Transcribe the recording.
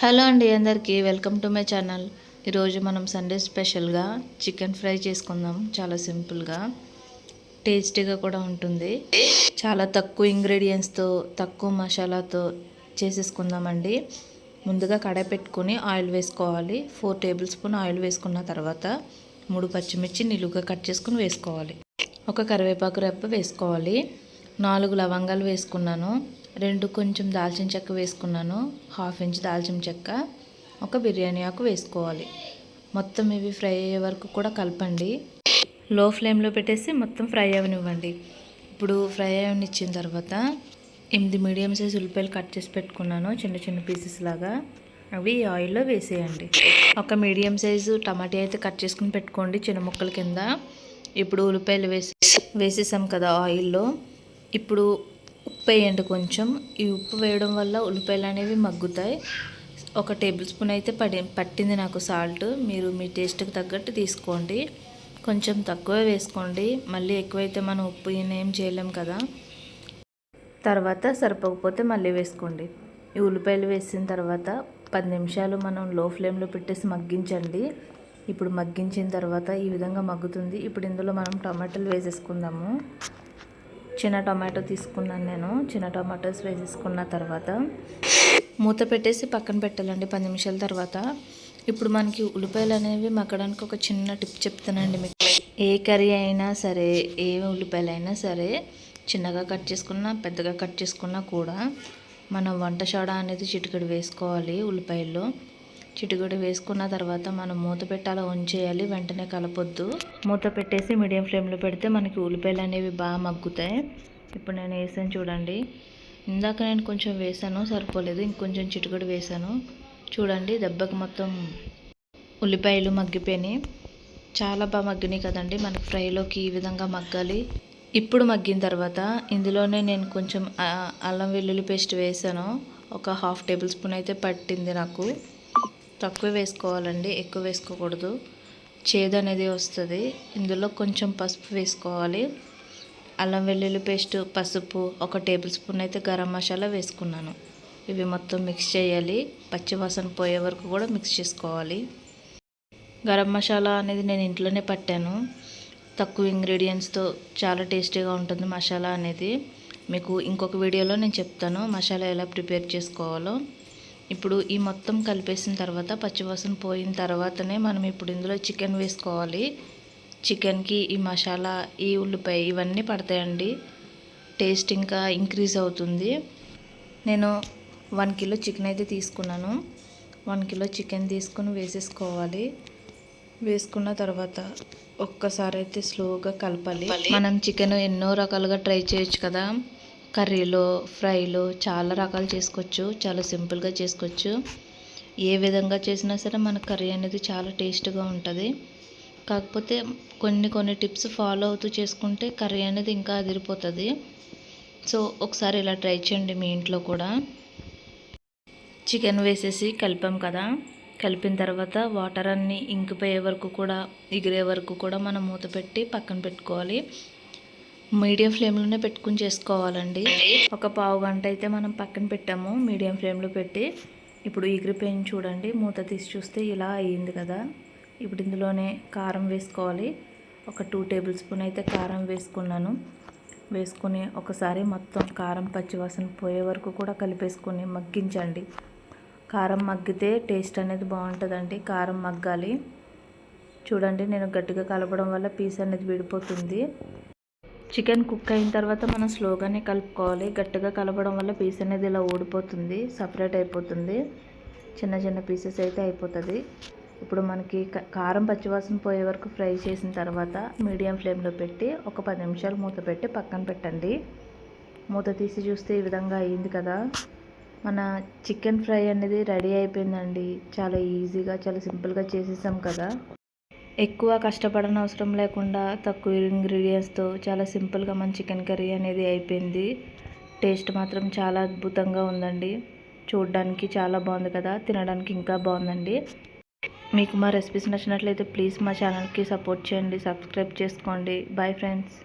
Hello అండి, అందరికీ welcome to my channel. ఈరోజు మనం సండే స్పెషల్గా చికెన్ ఫ్రై చేసుకుందాం. చాలా సింపుల్గా, టేస్టీగా కూడా ఉంటుంది. చాలా తక్కువ ఇంగ్రీడియంట్స్తో, తక్కువ మసాలాతో చేసేసుకుందామండి. ముందుగా కడాయి పెట్టుకొని ఆయిల్ వేసుకోవాలి. 4 టేబుల్ స్పూన్ ఆయిల్ వేసుకున్న తర్వాత 3 పచ్చిమిర్చి నిలువుగా కట్ చేసుకుని వేసుకోవాలి. ఒక కరివేపాకు రెప్ప వేసుకోవాలి. 4 లవంగాలు వేసుకున్నాను. 2 కొంచెం దాల్చిన చెక్క వేసుకున్నాను. 1/2 ఇంచ్ దాల్చిన చెక్క, ఒక బిర్యానీ ఆకు వేసుకోవాలి. మొత్తం ఇవి ఫ్రై అయ్యే వరకు కూడా కలపండి. లో ఫ్లేమ్లో పెట్టేసి మొత్తం ఫ్రై అవనివ్వండి. ఇప్పుడు ఫ్రై అవనిచ్చిన తర్వాత 8 మీడియం సైజ్ ఉల్లిపాయలు కట్ చేసి పెట్టుకున్నాను, చిన్న చిన్న పీసెస్ లాగా. అవి ఆయిల్లో వేసేయండి. ఒక మీడియం సైజు టమాటా అయితే కట్ చేసుకుని పెట్టుకోండి, చిన్న ముక్కల కింద. ఇప్పుడు ఉల్లిపాయలు వేసేసాం కదా ఆయిల్లో. ఇప్పుడు ఉప్పు వేయండి కొంచెం. ఈ ఉప్పు వేయడం వల్ల ఉల్లిపాయలు అనేవి మగ్గుతాయి. 1 టేబుల్ స్పూన్ అయితే పట్టింది నాకు సాల్ట్. మీరు మీ టేస్ట్కి తగ్గట్టు తీసుకోండి. కొంచెం తక్కువ వేసుకోండి, మళ్ళీ ఎక్కువైతే మనం ఉప్పు ఏం చేయలేం కదా. తర్వాత సరిపోకపోతే మళ్ళీ వేసుకోండి. ఈ ఉల్లిపాయలు వేసిన తర్వాత 10 నిమిషాలు మనం లో ఫ్లేమ్లో పెట్టేసి మగ్గించండి. ఇప్పుడు మగ్గించిన తర్వాత ఈ విధంగా మగ్గుతుంది. ఇప్పుడు ఇందులో మనం టమాటాలు వేసేసుకుందాము. చిన్న టమాటో తీసుకున్నాను నేను. చిన్న టమాటోస్ వేసేసుకున్న తర్వాత మూత పెట్టేసి పక్కన పెట్టాలండి 10 నిమిషాల తర్వాత. ఇప్పుడు మనకి ఉల్లిపాయలు అనేవి మగ్గడానికి ఒక చిన్న టిప్ చెప్తానండి మీకు. ఏ కర్రీ అయినా సరే, ఏ ఉల్లిపాయలు అయినా సరే, చిన్నగా కట్ చేసుకున్నా, పెద్దగా కట్ చేసుకున్నా కూడా మనం వంట సోడా అనేది చిటికెడు వేసుకోవాలి ఉల్లిపాయల్లో. చిటికెడు వేసుకున్న తర్వాత మనం మూత పెట్టి అలా ఉంచేయాలి, వెంటనే కలపొద్దు. మూత పెట్టేసి మీడియం ఫ్లేమ్లో పెడితే మనకి ఉల్లిపాయలు అనేవి బాగా మగ్గుతాయి. ఇప్పుడు నేను వేసాను చూడండి. ఇందాక నేను కొంచెం వేసాను, సరిపోలేదు, ఇంకొంచెం చిటికెడు వేసాను. చూడండి, దెబ్బకి మొత్తం ఉల్లిపాయలు మగ్గిపోయినాయి. చాలా బాగా మగ్గినాయి కదండి. మనకి ఫ్రైలోకి ఈ విధంగా మగ్గాలి. ఇప్పుడు మగ్గిన తర్వాత ఇందులోనే నేను కొంచెం అల్లం వెల్లుల్లి పేస్ట్ వేసాను. ఒక 1/2 టేబుల్ స్పూన్ అయితే పట్టింది నాకు. తక్కువ వేసుకోవాలండి, ఎక్కువ వేసుకోకూడదు, చేదు అనేది వస్తుంది. ఇందులో కొంచెం పసుపు వేసుకోవాలి. అల్లం వెల్లుల్లి పేస్ట్, పసుపు, 1 టేబుల్ స్పూన్ అయితే గరం మసాలా వేసుకున్నాను. ఇవి మొత్తం మిక్స్ చేయాలి. పచ్చివాసన పోయే వరకు కూడా మిక్స్ చేసుకోవాలి. గరం మసాలా అనేది నేను ఇంట్లోనే పట్టాను. తక్కువ ఇంగ్రీడియంట్స్తో చాలా టేస్టీగా ఉంటుంది మసాలా అనేది. మీకు ఇంకొక వీడియోలో నేను చెప్తాను మసాలా ఎలా ప్రిపేర్ చేసుకోవాలో. ఇప్పుడు ఈ మొత్తం కలిపేసిన తర్వాత, పచ్చివాసన పోయిన తర్వాతనే మనం ఇప్పుడు ఇందులో చికెన్ వేసుకోవాలి. చికెన్కి ఈ మసాలా, ఈ ఉల్లిపాయ ఇవన్నీ పడతాయండి. టేస్ట్ ఇంకా ఇంక్రీజ్ అవుతుంది. నేను 1 కిలో చికెన్ అయితే తీసుకున్నాను. 1 కిలో చికెన్ తీసుకుని వేసేసుకోవాలి. వేసుకున్న తర్వాత ఒక్కసారి అయితే స్లోగా కలపాలి. మనం చికెన్ ఎన్నో రకాలుగా ట్రై చేయొచ్చు కదా. కర్రీలో, ఫ్రైలో చాలా రకాలు చేసుకోవచ్చు. చాలా సింపుల్గా చేసుకోవచ్చు. ఏ విధంగా చేసినా సరే మన కర్రీ అనేది చాలా టేస్ట్గా ఉంటుంది. కాకపోతే కొన్ని టిప్స్ ఫాలో అవుతూ చేసుకుంటే కర్రీ అనేది ఇంకా అదిరిపోతుంది. సో ఒకసారి ఇలా ట్రై చేయండి మీ ఇంట్లో కూడా. చికెన్ వేసేసి కలిపాం కదా. కలిపిన తర్వాత వాటర్ అన్నీ ఇంకిపోయే వరకు కూడా, ఎగిరే వరకు కూడా మనం మూత పెట్టి పక్కన పెట్టుకోవాలి. మీడియం ఫ్లేమ్లోనే పెట్టుకుని చేసుకోవాలండి. ఒక పావు గంట అయితే మనం పక్కన పెట్టాము మీడియం ఫ్లేమ్లో పెట్టి. ఇప్పుడు ఎగిరిపోయింది చూడండి. మూత తీసి చూస్తే ఇలా అయ్యింది కదా. ఇప్పుడు ఇందులోనే కారం వేసుకోవాలి. ఒక 2 టేబుల్ స్పూన్ అయితే కారం వేసుకున్నాను. వేసుకుని ఒకసారి మొత్తం కారం పచ్చివాసన పోయే వరకు కూడా కలిపేసుకొని మగ్గించండి. కారం మగ్గితే టేస్ట్ అనేది బాగుంటుందండి. కారం మగ్గాలి. చూడండి, నేను గట్టిగా కలపడం వల్ల పీస్ అనేది విడిపోతుంది. చికెన్ కుక్ అయిన తర్వాత మనం స్లోగానే కలుపుకోవాలి. గట్టిగా కలపడం వల్ల పీస్ అనేది ఇలా ఊడిపోతుంది, సపరేట్ అయిపోతుంది. చిన్న చిన్న పీసెస్ అయితే అయిపోతుంది. ఇప్పుడు మనకి కారం పచ్చివాసన పోయే వరకు ఫ్రై చేసిన తర్వాత మీడియం ఫ్లేమ్లో పెట్టి ఒక 10 నిమిషాలు మూత పెట్టి పక్కన పెట్టండి. మూత తీసి చూస్తే ఈ విధంగా అయ్యింది కదా. మన చికెన్ ఫ్రై అనేది రెడీ అయిపోయిందండి. చాలా ఈజీగా, చాలా సింపుల్గా చేసేసాం కదా. ఎక్కువ కష్టపడని అవసరం లేకుండా తక్కువ ఇంగ్రీడియంట్స్తో చాలా సింపుల్గా మన చికెన్ కర్రీ అనేది అయిపోయింది. టేస్ట్ మాత్రం చాలా అద్భుతంగా ఉందండి. చూడడానికి చాలా బాగుంది కదా, తినడానికి ఇంకా బాగుందండి. మీకు మా రెసిపీస్ నచ్చినట్లయితే ప్లీజ్ మా ఛానల్కి సపోర్ట్ చేయండి, సబ్స్క్రైబ్ చేసుకోండి. Bye friends.